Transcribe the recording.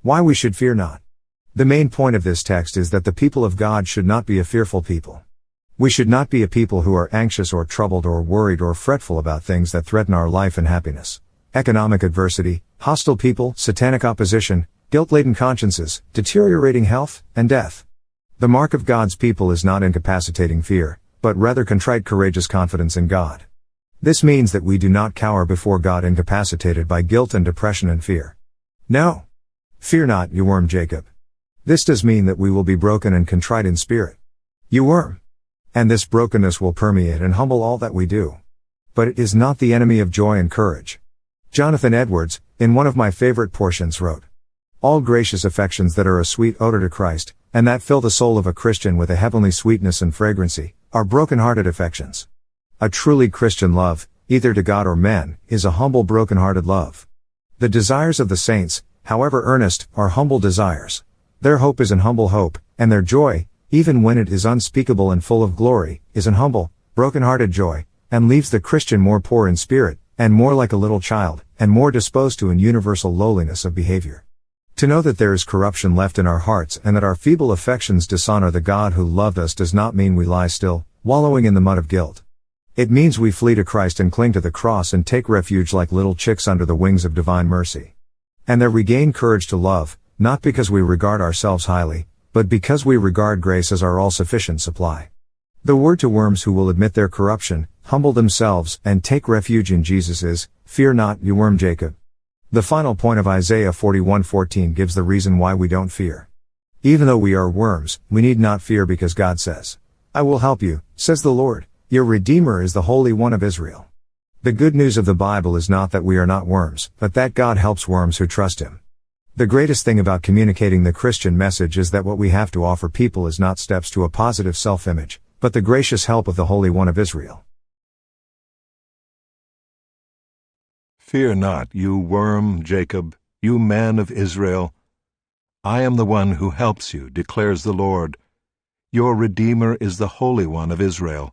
Why we should fear not. The main point of this text is that the people of God should not be a fearful people. We should not be a people who are anxious or troubled or worried or fretful about things that threaten our life and happiness. Economic adversity, hostile people, satanic opposition, guilt-laden consciences, deteriorating health, and death. The mark of God's people is not incapacitating fear, but rather contrite courageous confidence in God. This means that we do not cower before God incapacitated by guilt and depression and fear. No. Fear not, you worm Jacob. This does mean that we will be broken and contrite in spirit. You worm. And this brokenness will permeate and humble all that we do. But it is not the enemy of joy and courage. Jonathan Edwards, in one of my favorite portions, wrote, "All gracious affections that are a sweet odor to Christ, and that fill the soul of a Christian with a heavenly sweetness and fragrancy, are broken-hearted affections." A truly Christian love, either to God or men, is a humble broken-hearted love. The desires of the saints, however earnest, are humble desires. Their hope is an humble hope, and their joy, even when it is unspeakable and full of glory, is an humble, broken-hearted joy, and leaves the Christian more poor in spirit, and more like a little child, and more disposed to an universal lowliness of behavior. To know that there is corruption left in our hearts and that our feeble affections dishonor the God who loved us does not mean we lie still, wallowing in the mud of guilt. It means we flee to Christ and cling to the cross and take refuge like little chicks under the wings of divine mercy. And there we gain courage to love, not because we regard ourselves highly, but because we regard grace as our all-sufficient supply. The word to worms who will admit their corruption, humble themselves, and take refuge in Jesus is, "Fear not, you worm Jacob." The final point of Isaiah 41:14 gives the reason why we don't fear. Even though we are worms, we need not fear because God says, "I will help you, says the Lord, your Redeemer is the Holy One of Israel." The good news of the Bible is not that we are not worms, but that God helps worms who trust Him. The greatest thing about communicating the Christian message is that what we have to offer people is not steps to a positive self-image, but the gracious help of the Holy One of Israel. Fear not, you worm Jacob, you man of Israel. I am the one who helps you, declares the Lord. Your Redeemer is the Holy One of Israel.